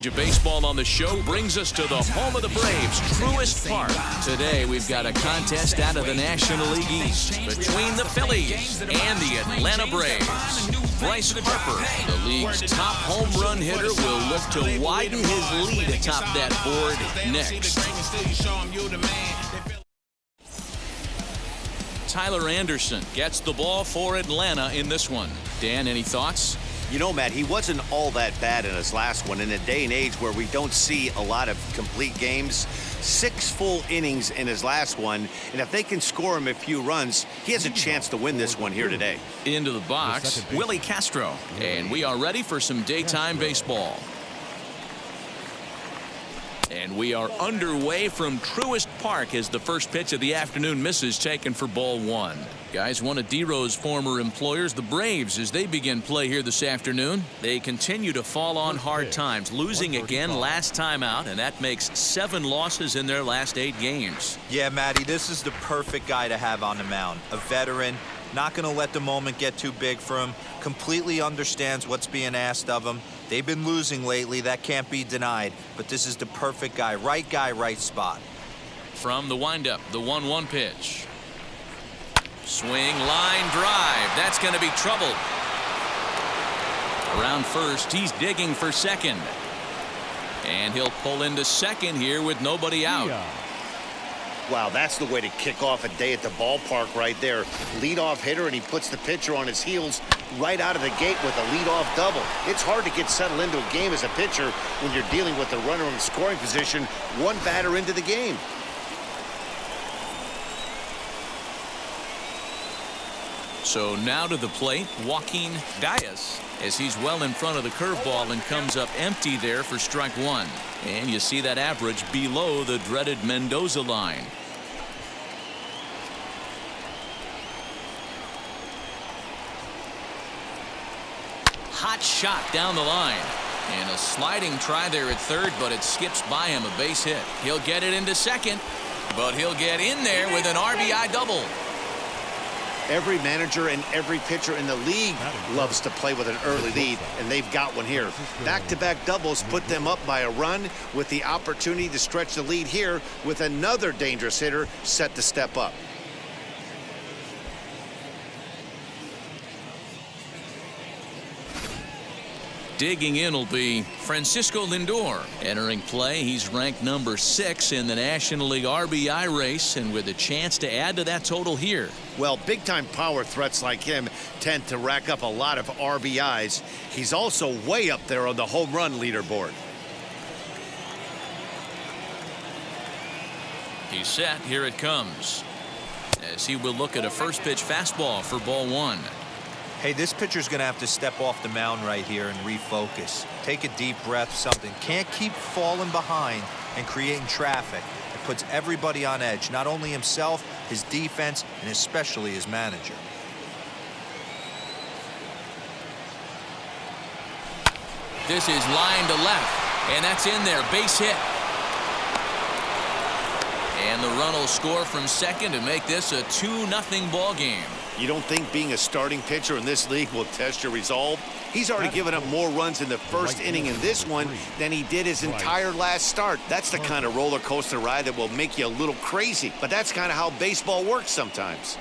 Baseball on the show brings us to the home of the Braves, Truist Park. Today we've got a contest out of the National League East between the Phillies and the Atlanta Braves. Bryce Harper, the league's top home run hitter, will look to widen his lead atop that board next. Tyler Anderson gets the ball for Atlanta in this one. Dan, any thoughts? You know, Matt, he wasn't all that bad in his last one. In a day and age where we don't see a lot of complete games, 6 full innings in his last one, and if they can score him a few runs, he has a chance to win this one here today. Into the box, Willie Castro, and we are ready for some daytime baseball. And we are underway from Truist Park as the first pitch of the afternoon misses taken for ball 1. Guys, one of D-Row's former employers, the Braves, as they begin play here this afternoon, they continue to fall on hard times, losing again last time out, and that makes 7 losses in their last 8 games. Yeah, Matty, this is the perfect guy to have on the mound. A veteran, not going to let the moment get too big for him, completely understands what's being asked of him. They've been losing lately, that can't be denied, but this is the perfect guy, right spot. From the windup, the 1-1 pitch. Swing, line, drive. That's going to be trouble. Around first, he's digging for second. And he'll pull into second here with nobody out. Wow, that's the way to kick off a day at the ballpark right there. Leadoff hitter, and he puts the pitcher on his heels right out of the gate with a leadoff double. It's hard to get settled into a game as a pitcher when you're dealing with a runner in scoring position, 1 batter into the game. So now to the plate, Joaquin Diaz, as he's well in front of the curveball and comes up empty there for strike 1. And you see that average below the dreaded Mendoza line. Hot shot down the line. And a sliding try there at third, but it skips by him, a base hit. He'll get it into second, but he'll get in there with an RBI double. Every manager and every pitcher in the league loves to play with an early lead, and they've got one here. Back-to-back doubles put them up by a run with the opportunity to stretch the lead here with another dangerous hitter set to step up. Digging in will be Francisco Lindor. Entering play, he's ranked number 6 in the National League RBI race, and with a chance to add to that total here. Well, big-time power threats like him tend to rack up a lot of RBIs. He's also way up there on the home run leaderboard. He's set. Here it comes. As he will look at a first pitch fastball for ball 1. Hey, this pitcher's going to have to step off the mound right here and refocus. Take a deep breath, something. Can't keep falling behind and creating traffic. It puts everybody on edge, not only himself, his defense, and especially his manager. This is line to left, and that's in there. Base hit. And the run will score from second to make this a 2-0 ball game. You don't think being a starting pitcher in this league will test your resolve? He's already given up more runs in the first inning in this one than he did his entire last start. That's the kind of roller coaster ride that will make you a little crazy. But that's kind of how baseball works sometimes.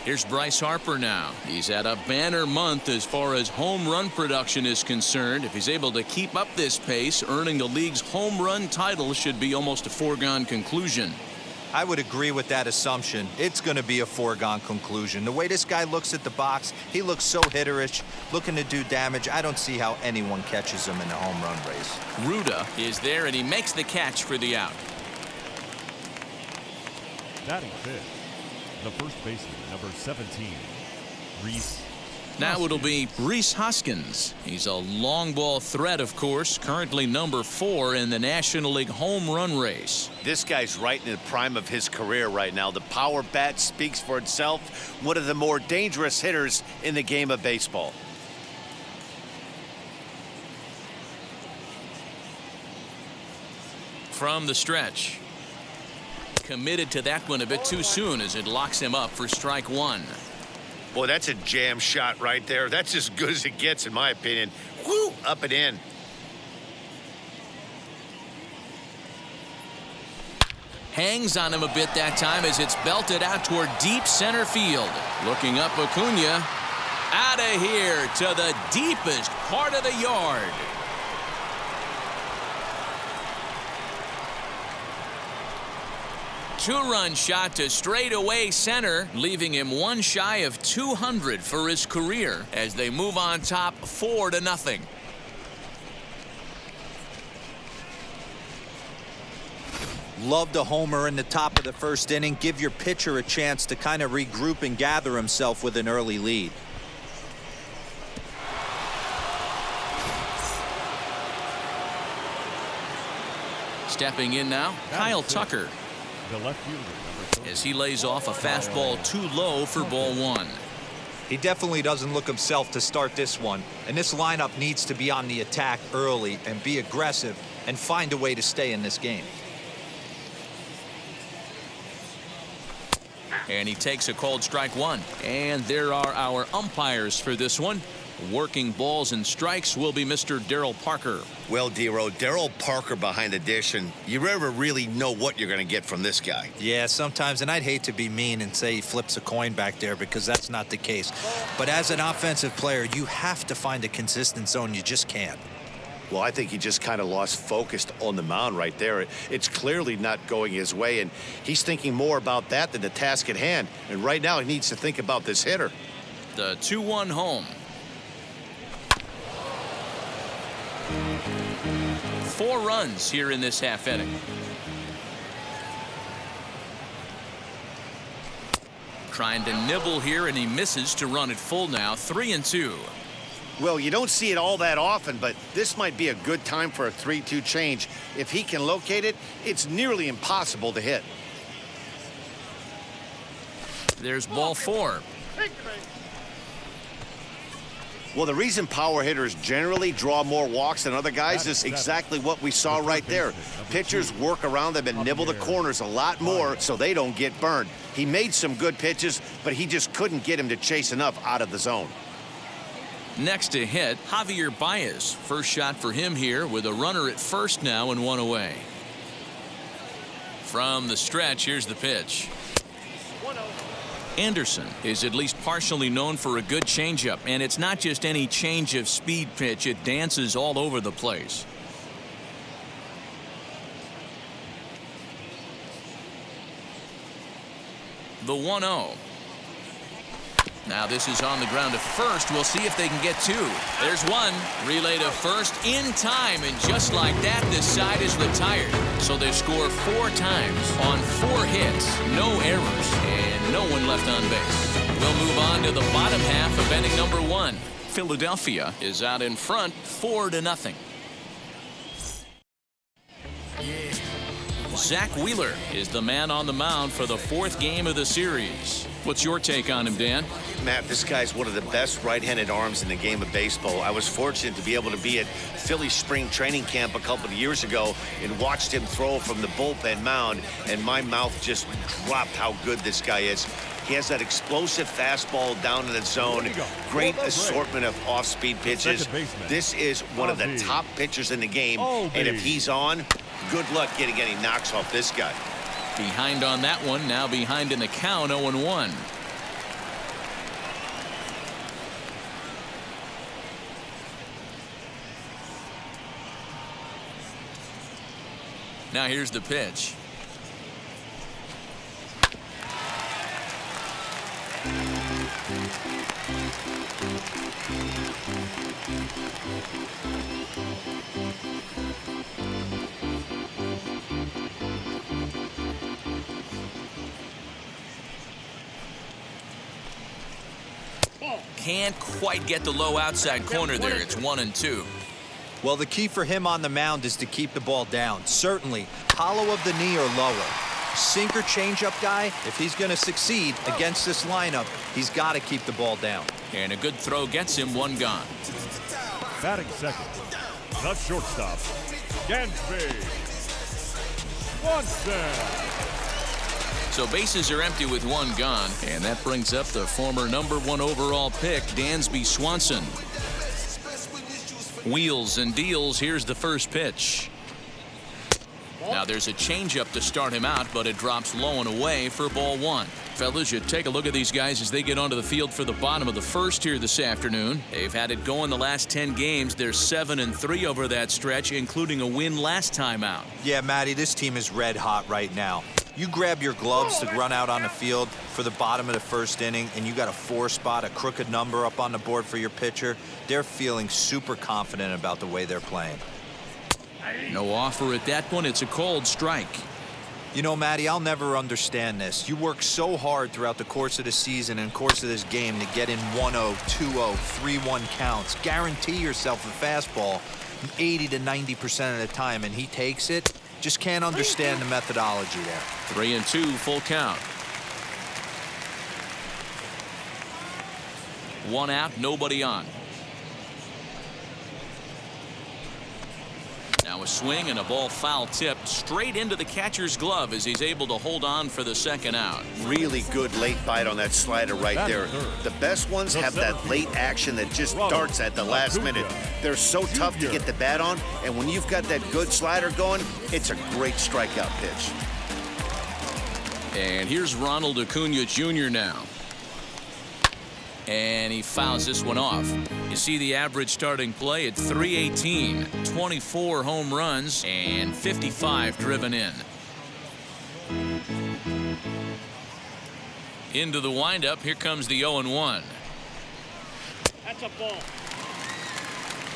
Here's Bryce Harper now. He's at a banner month as far as home run production is concerned. If he's able to keep up this pace, earning the league's home run title should be almost a foregone conclusion. I would agree with that assumption. It's going to be a foregone conclusion. The way this guy looks at the box, he looks so hitterish, looking to do damage. I don't see how anyone catches him in the home run race. Ruda is there, and he makes the catch for the out. Batting fifth, the first baseman, number 17, Rhys. Now it'll be Rhys Hoskins. He's a long ball threat, of course, currently number 4 in the National League home run race. This guy's right in the prime of his career right now. The power bat speaks for itself. One of the more dangerous hitters in the game of baseball. From the stretch. Committed to that one a bit too soon as it locks him up for strike 1. Boy, that's a jam shot right there. That's as good as it gets, in my opinion. Woo, up and in. Hangs on him a bit that time as it's belted out toward deep center field. Looking up, Acuna. Out of here to the deepest part of the yard. Two-run shot to straightaway center, leaving him one shy of 200 for his career as they move on top 4-0. Loved a homer in the top of the first inning. Give your pitcher a chance to kind of regroup and gather himself with an early lead. Stepping in now, Kyle Tucker, The left fielder, as he lays off a fastball too low for ball one. He definitely doesn't look himself to start this one, and this lineup needs to be on the attack early and be aggressive and find a way to stay in this game. And he takes a called strike one. And there are our umpires for this one. Working balls and strikes will be Mr. Darryl Parker. Well, D-Row, Darryl Parker behind the dish, and you never really know what you're going to get from this guy. Yeah, sometimes, and I'd hate to be mean and say he flips a coin back there because that's not the case. But as an offensive player, you have to find a consistent zone. You just can't. Well, I think he just kind of lost focus on the mound right there. It's clearly not going his way, and he's thinking more about that than the task at hand. And right now, he needs to think about this hitter. The 2-1 home. 4 runs here in this half inning. Trying to nibble here, and he misses to run it full now. 3-2. Well, you don't see it all that often, but this might be a good time for a 3-2 change. If he can locate it, it's nearly impossible to hit. There's ball 4. Well, the reason power hitters generally draw more walks than other guys is exactly what we saw right there. Pitchers work around them and nibble the corners a lot more so they don't get burned. He made some good pitches, but he just couldn't get him to chase enough out of the zone. Next to hit, Javier Baez. First shot for him here with a runner at first now and 1 away. From the stretch, here's the pitch. Anderson is at least partially known for a good changeup, and it's not just any change of speed pitch. It dances all over the place. The 1-0. Now this is on the ground to first. We'll see if they can get 2. There's 1. Relay to first in time, and just like that, this side is retired. So they score 4 times on 4 hits, no errors, and no one left on base. We'll move on to the bottom half of inning number 1. Philadelphia is out in front, 4-0. Zach Wheeler is the man on the mound for the 4th game of the series. What's your take on him, Dan? Matt, this guy's one of the best right-handed arms in the game of baseball. I was fortunate to be able to be at Philly spring training camp a couple of years ago and watched him throw from the bullpen mound, and my mouth just dropped how good this guy is. He has that explosive fastball down in the zone, great assortment of off-speed pitches. This is one of the top pitchers in the game, and if he's on, good luck getting any knocks off this guy. Behind on that one, now behind in the count, 0-1. Now here's the pitch. Can't quite get the low outside corner there. It's 1-2. Well, the key for him on the mound is to keep the ball down. Certainly, hollow of the knee or lower. Sinker changeup guy, if he's going to succeed against this lineup, he's got to keep the ball down. And a good throw gets him 1 gone. Batting second, the shortstop, Gansby Swanson. So bases are empty with one gone, and that brings up the former #1 overall pick, Dansby Swanson. Wheels and deals. Here's the first pitch. Now there's a changeup to start him out, but it drops low and away for ball one. Fellas, you take a look at these guys as they get onto the field for the bottom of the first here this afternoon. They've had it going the last 10 games. They're 7-3 over that stretch, including a win last time out. Yeah, Matty, this team is red hot right now. You grab your gloves to run out on the field for the bottom of the first inning, and you got a 4 spot, a crooked number up on the board for your pitcher. They're feeling super confident about the way they're playing. No offer at that one. It's a cold strike. You know, Matty, I'll never understand this. You work so hard throughout the course of the season and course of this game to get in 1-0, 2-0, 3-1 counts. Guarantee yourself a fastball 80 to 90% of the time, and he takes it. Just can't understand the methodology there. 3-2, full count. 1 out, nobody on. Now a swing and a ball foul tipped straight into the catcher's glove as he's able to hold on for the second out. Really good late bite on that slider right there. The best ones have that late action that just darts at the last minute. They're so tough to get the bat on, and when you've got that good slider going, it's a great strikeout pitch. And here's Ronald Acuna Jr. now. And he fouls this one off. You see the average starting play at .318, 24 home runs and 55 driven in. Into the windup, here comes the 0-1. That's a ball.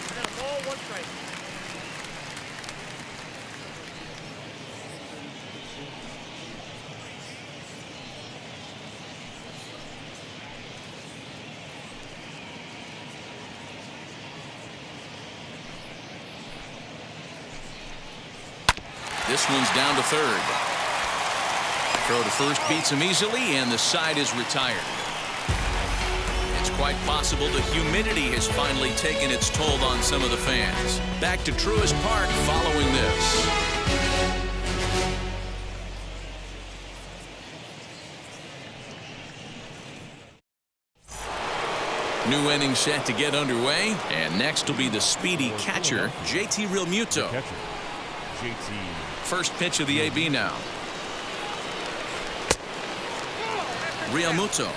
And a ball, 1 strike. This one's down to third. Throw to first beats him easily, and the side is retired. It's quite possible the humidity has finally taken its toll on some of the fans. Back to Truist Park following this. New inning set to get underway, and next will be the speedy catcher, JT Realmuto. First pitch of the AB now. Realmuto,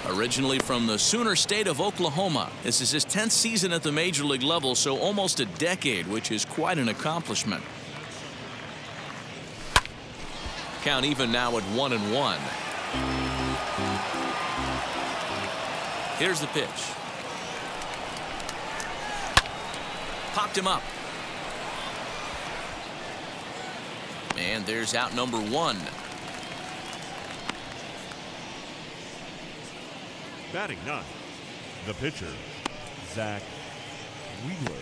originally from the Sooner State of Oklahoma. This is his 10th season at the major league level, so almost a decade, which is quite an accomplishment. Count even now at 1-1. Here's the pitch. Popped him up. And there's out number 1. Batting 9, the pitcher, Zach Wheeler.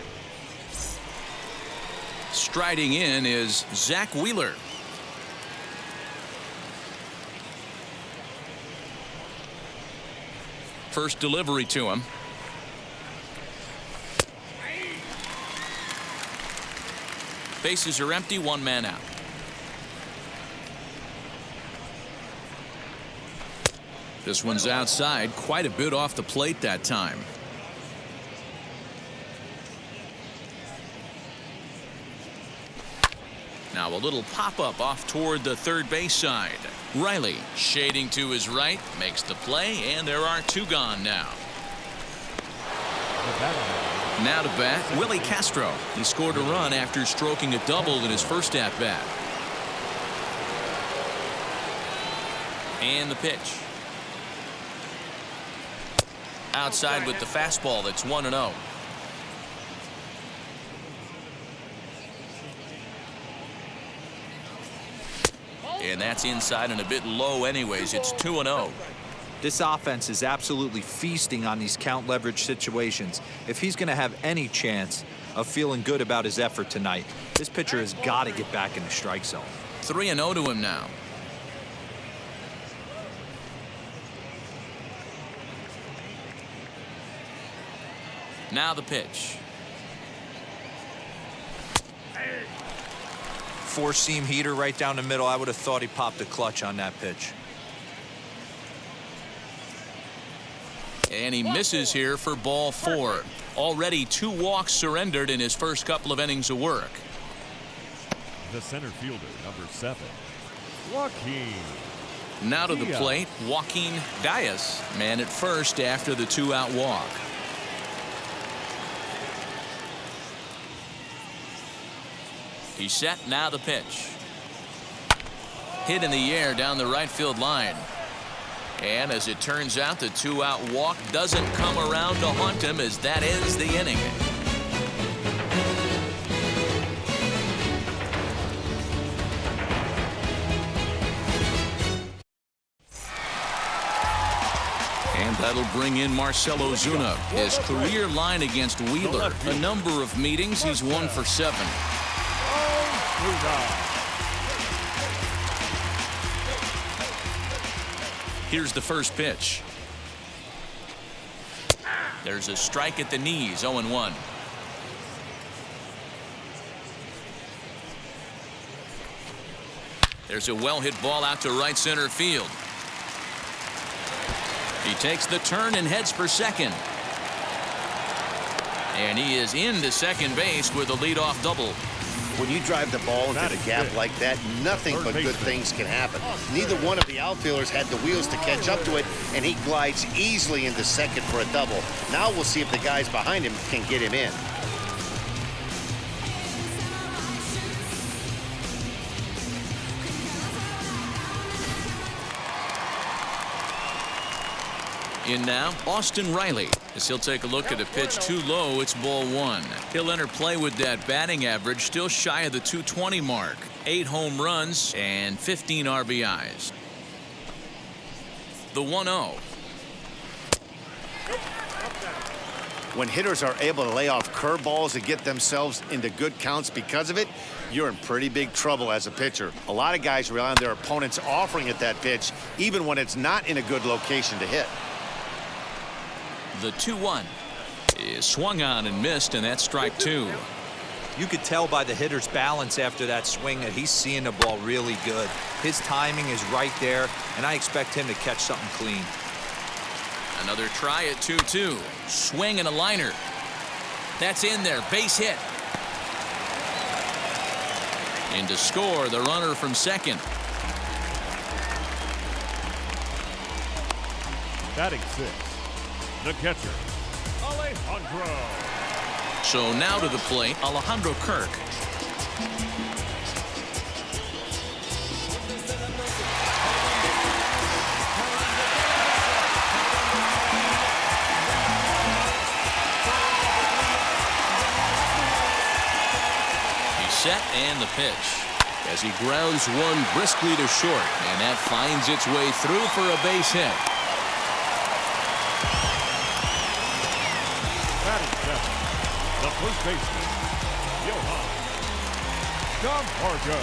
Striding in is Zach Wheeler. First delivery to him. Bases are empty, 1 man out. This one's outside, quite a bit off the plate that time. Now a little pop-up off toward the third base side. Riley shading to his right, makes the play, and there are 2 gone now. Now to bat, Willie Castro. He scored a run after stroking a double in his first at-bat. And the pitch. Outside with the fastball. That's 1-0. And that's inside and a bit low anyways. It's 2-0. This offense is absolutely feasting on these count leverage situations. If he's going to have any chance of feeling good about his effort tonight, this pitcher has got to get back in the strike zone. 3-0 to him now. Now the pitch. 4-seam heater right down the middle. I would have thought he popped a clutch on that pitch. And he misses here for ball 4. Already 2 walks surrendered in his first couple of innings of work. The center fielder, number 7, Joaquin. Now to the plate, Joaquin Diaz, man at first after the 2-out walk. He's set, now the pitch. Hit in the air down the right field line. And as it turns out, the 2-out walk doesn't come around to haunt him as that ends the inning. And that'll bring in Marcell Ozuna. His career line against Wheeler. A number of meetings, he's 1 for 7. Here's the first pitch. There's a strike at the knees, 0-1. There's a well-hit ball out to right center field. He takes the turn and heads for second. And he is into second base with a leadoff double. When you drive the ball into the gap like that, nothing but good things can happen. Neither one of the outfielders had the wheels to catch up to it, and he glides easily into second for a double. Now we'll see if the guys behind him can get him in. In now, Austin Riley, as he'll take a look at a pitch too low. It's ball 1. He'll enter play with that batting average still shy of the 220 mark. 8 home runs and 15 RBIs. The 1-0. When hitters are able to lay off curveballs and get themselves into good counts because of it, you're in pretty big trouble as a pitcher. A lot of guys rely on their opponents offering at that pitch, even when it's not in a good location to hit. The 2-1 is swung on and missed, and that's strike 2. You could tell by the hitter's balance after that swing that he's seeing the ball really good. His timing is right there, and I expect him to catch something clean. Another try at 2-2. Swing and a liner. That's in there. Base hit. And to score, the runner from second. Batting 6, the catcher, Alejandro. So now to the plate, Alejandro Kirk. He's set and the pitch. As he grounds one briskly to short, and that finds its way through for a base hit. The first baseman, Johan Camargo.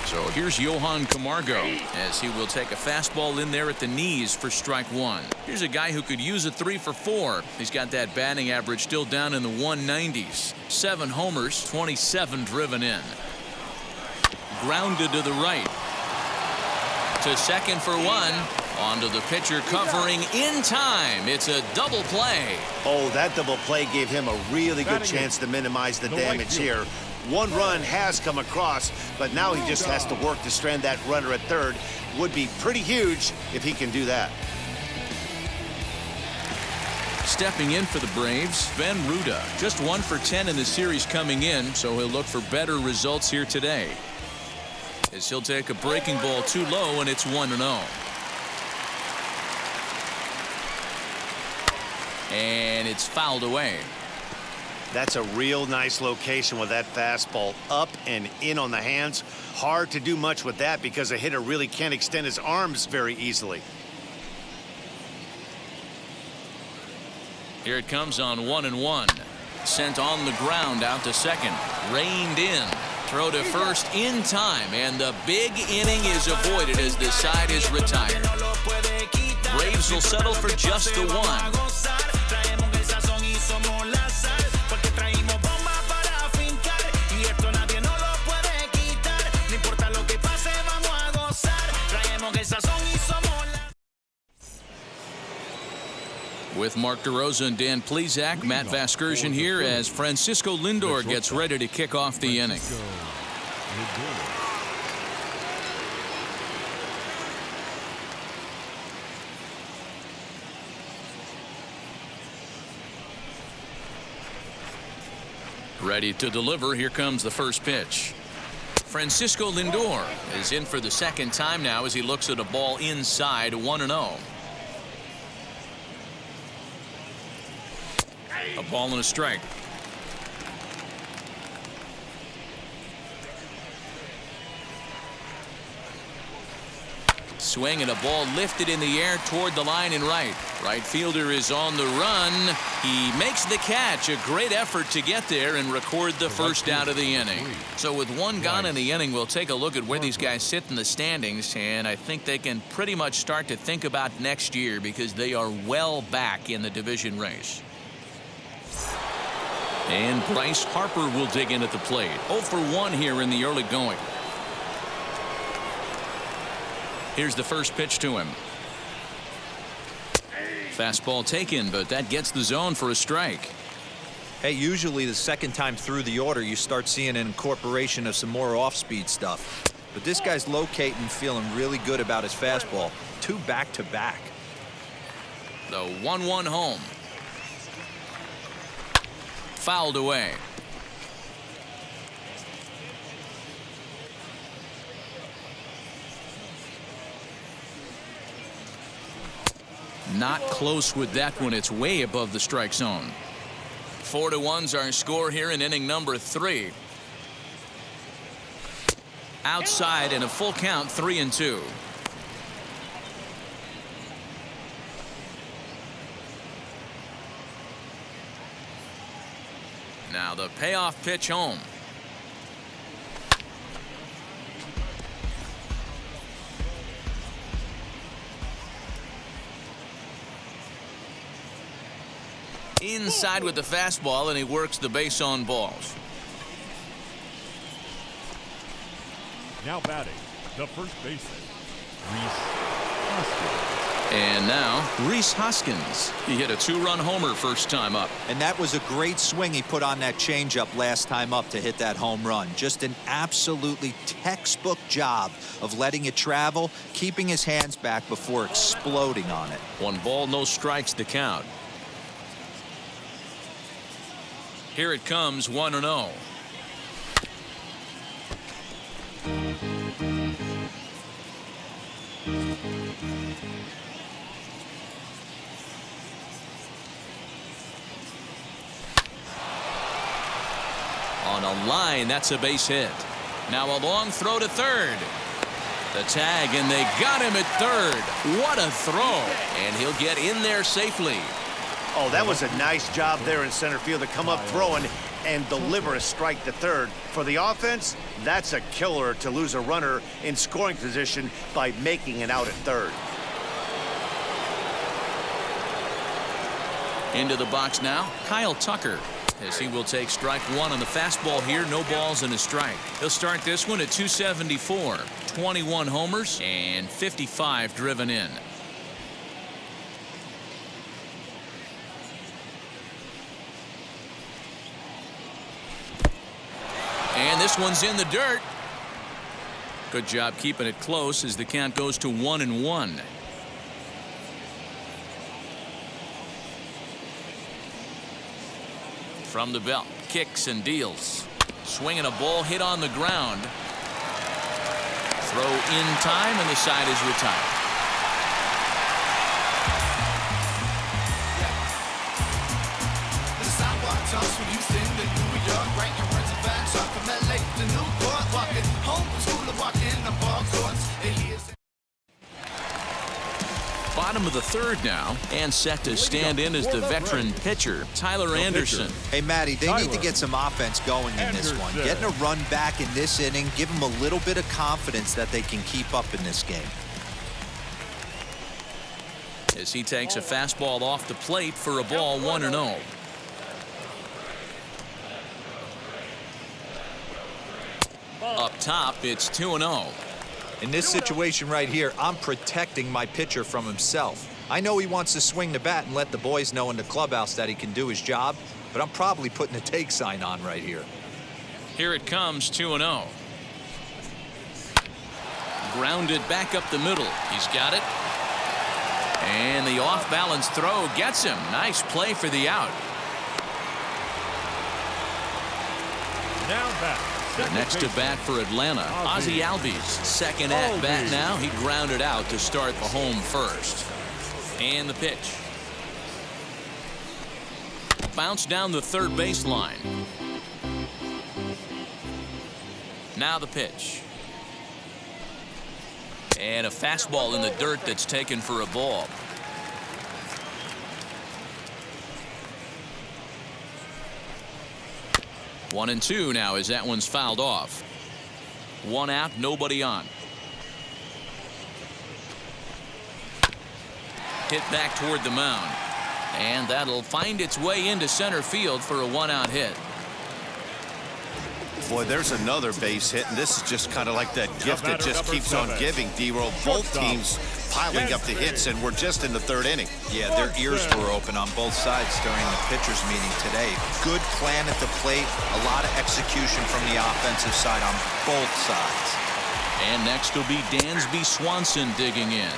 So here's Johan Camargo as he will take a fastball in there at the knees for strike 1. Here's a guy who could use a 3 for 4. He's got that batting average still down in the 190s. 7 homers, 27 driven in. Grounded to the right. To second for 1. Onto the pitcher covering in time. It's a double play. Oh, that double play gave him a really good chance to minimize the damage here. 1 run has come across, but now he just has to work to strand that runner at third. Would be pretty huge if he can do that. Stepping in for the Braves, Ben Ruda. Just 1 for 10 in the series coming in, so he'll look for better results here today. As he'll take a breaking ball too low, and it's 1-0. And it's fouled away. That's a real nice location with that fastball up and in on the hands. Hard to do much with that because a hitter really can't extend his arms very easily. Here it comes on 1-1. Sent on the ground out to second. Reined in. Throw to first in time. And the big inning is avoided as the side is retired. Braves will settle for just the 1. With Mark DeRosa and Dan Plesac, Matt Vasgersian here as Francisco Lindor gets ready to kick off the inning. Ready to deliver. Here comes the first pitch. Francisco Lindor is in for the second time now as he looks at a ball inside, 1-0. A ball and a strike. Swing and a ball lifted in the air toward the line and right. Right fielder is on the run. He makes the catch. A great effort to get there and record the first out of the inning. So with one gone in the inning, we'll take a look at where these guys sit in the standings, and I think they can pretty much start to think about next year because they are well back in the division race. And Bryce Harper will dig in at the plate. 0 for 1 here in the early going. Here's the first pitch to him. Fastball taken, but that gets the zone for a strike. Hey, usually the second time through the order you start seeing an incorporation of some more off-speed stuff. But this guy's locating, feeling really good about his fastball. 2 back-to-back. The 1-1 home. Fouled away. Not close with that one. It's way above the strike zone. 4-1's our score here in inning number 3. Outside and a full count, 3-2. Now the payoff pitch home. Inside with the fastball, and he works the base on balls. Now batting, the first baseman, Rhys Hoskins. And now Rhys Hoskins. He hit a 2-run homer first time up. And that was a great swing he put on that changeup last time up to hit that home run. Just an absolutely textbook job of letting it travel, keeping his hands back before exploding on it. 1 ball, no strikes to count. Here it comes, 1-0. On a line, that's a base hit. Now a long throw to third. The tag, and they got him at third. What a throw. And he'll get in there safely. Oh, that was a nice job there in center field to come up throwing and deliver a strike to third. For the offense, that's a killer to lose a runner in scoring position by making it out at third. Into the box now, Kyle Tucker, as he will take strike 1 on the fastball here. No balls and a strike. He'll start this one at 274. 21 homers and 55 driven in. And this one's in the dirt. Good job keeping it close as the count goes to 1-1. From the belt, kicks and deals. Swinging a ball hit on the ground. Throw in time, and the side is retired. Bottom of the third now, and set to stand in as the veteran pitcher, Tyler Anderson. Hey, Matty, they need to get some offense going in this one. Getting a run back in this inning, give them a little bit of confidence that they can keep up in this game. As he takes a fastball off the plate for a ball, 1-0. Up top, it's 2-0. In this situation right here, I'm protecting my pitcher from himself. I know he wants to swing the bat and let the boys know in the clubhouse that he can do his job, but I'm probably putting a take sign on right here. Here it comes, 2-0. Grounded back up the middle. He's got it. And the off-balance throw gets him. Nice play for the out. Now back. The next to bat for Atlanta, Ozzie Albies. Second at bat now. He grounded out to start the home first. And the pitch. Bounce down the third baseline. Now the pitch. And a fastball in the dirt that's taken for a ball. One and two now as that one's fouled off. One out, nobody on. Hit back toward the mound. And that'll find its way into center field for a one-out hit. Boy, there's another base hit, and this is just kind of like that gift that just keeps on giving, D-Roll. Both teams piling up the hits, and we're just in the third inning. Yeah, their ears were open on both sides during the pitchers meeting today. Good plan at the plate, a lot of execution from the offensive side on both sides. And next will be Dansby Swanson digging in.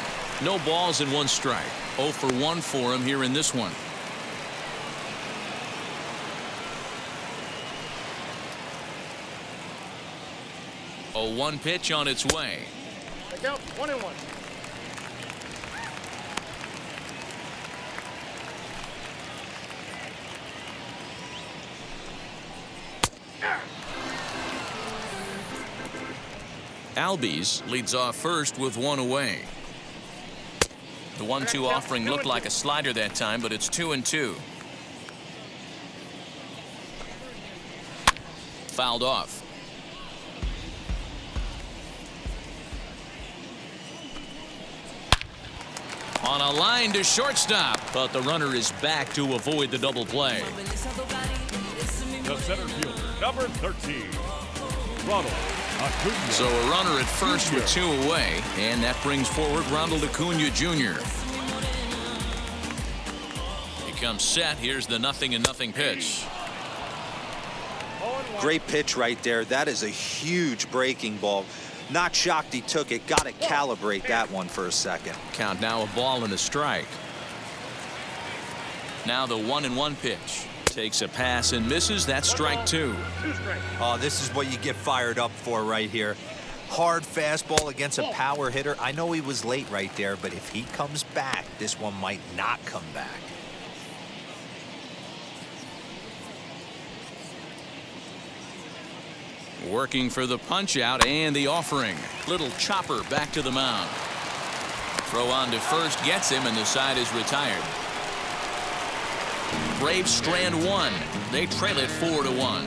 No balls and one strike. 0 for 1 for him here in this one. A 1 pitch on its way. Count 1-1. Albies leads off first with one away. The 1-2 offering looked like a slider that time, but it's 2-2. Fouled off. On a line to shortstop, but the runner is back to avoid the double play. The center fielder, number 13, Ronald Acuna. So a runner at first with 2 away, and that brings forward Ronald Acuna Jr. He comes set. Here's the 0-0 pitch. Great pitch right there. That is a huge breaking ball. Not shocked he took it. Got to calibrate that one for a second. Count now, a ball and a strike. Now the 1-1 pitch. Takes a pass and misses. That's strike 2. Oh, this is what you get fired up for right here. Hard fastball against a power hitter. I know he was late right there, but if he comes back, this one might not come back. Working for the punch out and the offering. Little chopper back to the mound. Throw on to first gets him, and the side is retired. Braves strand 1. They trail it 4-1.